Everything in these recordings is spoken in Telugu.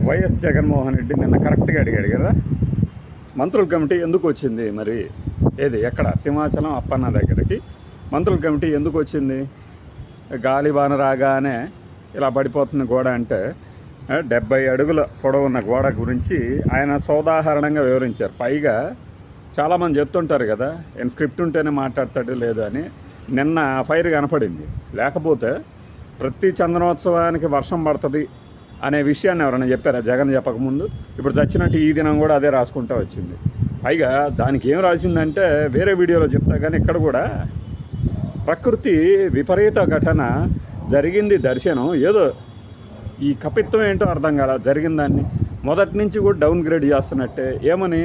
వైఎస్ జగన్మోహన్ రెడ్డి నిన్న కరెక్ట్గా అడిగాడు కదా, మంత్రుల కమిటీ ఎందుకు వచ్చింది మరి, ఏది ఎక్కడ సింహాచలం అప్పన్న దగ్గరికి మంత్రుల కమిటీ ఎందుకు వచ్చింది? గాలి వాన రాగానే ఇలా పడిపోతుంది గోడ అంటే 70 అడుగుల పొడవున్న గోడ గురించి ఆయన సోదాహరణంగా వివరించారు. పైగా చాలామంది చెప్తుంటారు కదా, ఆయన స్క్రిప్ట్ ఉంటేనే మాట్లాడతాడు లేదు అని. నిన్న ఫైర్ కనపడింది. లేకపోతే ప్రతి చందనోత్సవానికి వర్షం పడుతుంది అనే విషయాన్ని ఎవరైనా చెప్పారా జగన్ చెప్పకముందు? ఇప్పుడు చచ్చినట్టు ఈ దినం కూడా అదే రాసుకుంటూ వచ్చింది. పైగా దానికి ఏం రాసిందంటే వేరే వీడియోలో చెప్తా, కానీ ఇక్కడ కూడా ప్రకృతి విపరీత ఘటన జరిగింది, దర్శనం ఏదో ఈ కపిత్వం ఏంటో అర్థం కాల. జరిగిన దాన్ని మొదటి నుంచి కూడా డౌన్ గ్రేడ్ చేస్తున్నట్టే. ఏమని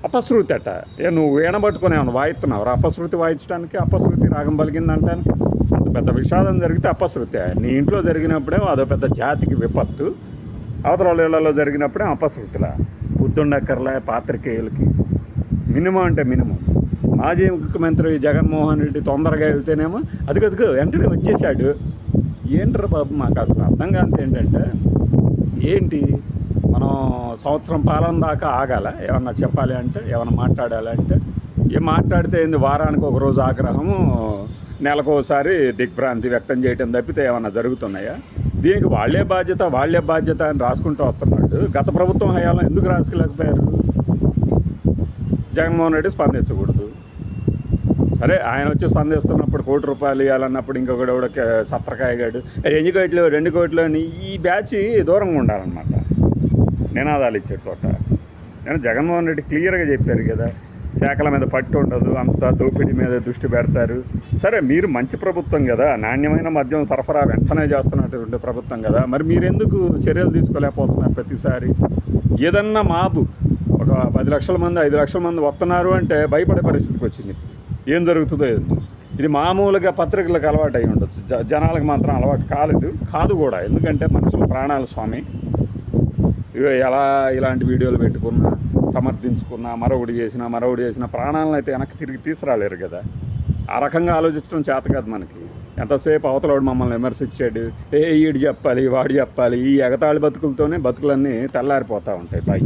అపశృతి అట. నువ్వు వీణబట్టుకొని ఏమన్నా వాయిస్తున్నావు? అపశృతి వాయించడానికి అపశృతి రాగం పలికిందంటానికి అంత పెద్ద విషాదం జరిగితే అపశృతి. నీ ఇంట్లో జరిగినప్పుడే అదో పెద్ద జాతికి విపత్తు, అవతల ఇళ్లలో జరిగినప్పుడే అపశృతిలా. బుద్ధుండక్కర్లే పాత్రికేయులకి. మినిమం అంటే మినిమం. మాజీ ముఖ్యమంత్రి జగన్మోహన్ రెడ్డి తొందరగా వెళ్తేనేమో అదిగదిగో వెంటనే వచ్చేసాడు. ఏంట్రా బాబు, మాకు అసలు అర్థం కాదు. ఏంటంటే ఏంటి, మనం సంవత్సరం పాలన దాకా ఆగాల ఏమన్నా చెప్పాలి అంటే, ఏమన్నా మాట్లాడాలి అంటే? ఏం మాట్లాడితే ఏంది, వారానికి ఒకరోజు ఆగ్రహము, నెలకోసారి దిగ్భ్రాంతి వ్యక్తం చేయటం తప్పితే ఏమన్నా జరుగుతున్నాయా? దీనికి వాళ్ళే బాధ్యత అని రాసుకుంటూ వస్తున్నాడు. గత ప్రభుత్వం హయాంలో ఎందుకు రాసుకోలేకపోయారు? జగన్మోహన్ రెడ్డి స్పందించకూడదు. సరే, ఆయన వచ్చి స్పందిస్తున్నప్పుడు ₹1 కోటి ఇవ్వాలన్నప్పుడు ఇంకొకటి సత్రకాయగాడు 2 కోట్లు 2 కోట్లు అని ఈ బ్యాచ్ దూరంగా ఉండాలన్నమాట నినాదాలు ఇచ్చే చోట. నేను జగన్మోహన్ రెడ్డి క్లియర్గా చెప్పారు కదా, శాఖల మీద పట్టు ఉండదు, అంతా దోపిడీ మీద దృష్టి పెడతారు. సరే, మీరు మంచి ప్రభుత్వం కదా, నాణ్యమైన మద్యం సరఫరా వెంటనే చేస్తున్నటువంటి ప్రభుత్వం కదా, మరి మీరెందుకు చర్యలు తీసుకోలేకపోతున్నారు? ప్రతిసారి ఏదన్నా మాబు ఒక 10 లక్షల మంది 5 లక్షల మంది వస్తున్నారు అంటే భయపడే పరిస్థితికి వచ్చింది. ఏం జరుగుతుందో ఏదో. ఇది మామూలుగా పత్రికలకు అలవాటు అయి ఉండొచ్చు, జనాలకు మాత్రం అలవాటు కాదు కూడా. ఎందుకంటే మనుషుల ప్రాణాలు స్వామి. ఎలా ఇలాంటి వీడియోలు పెట్టుకున్నా, సమర్థించుకున్నా, మరొకటి చేసిన ప్రాణాలను అయితే వెనక్కి తిరిగి తీసుకురాలేరు కదా. ఆ రకంగా ఆలోచించడం చేత కాదు మనకి. ఎంతసేపు అవతలవాడు మమ్మల్ని విమర్శించాడు, ఈడు చెప్పాలి వాడు చెప్పాలి, ఈ ఎగతాళి బతుకులతోనే బతుకులన్నీ తెల్లారిపోతూ ఉంటాయి. బాయ్.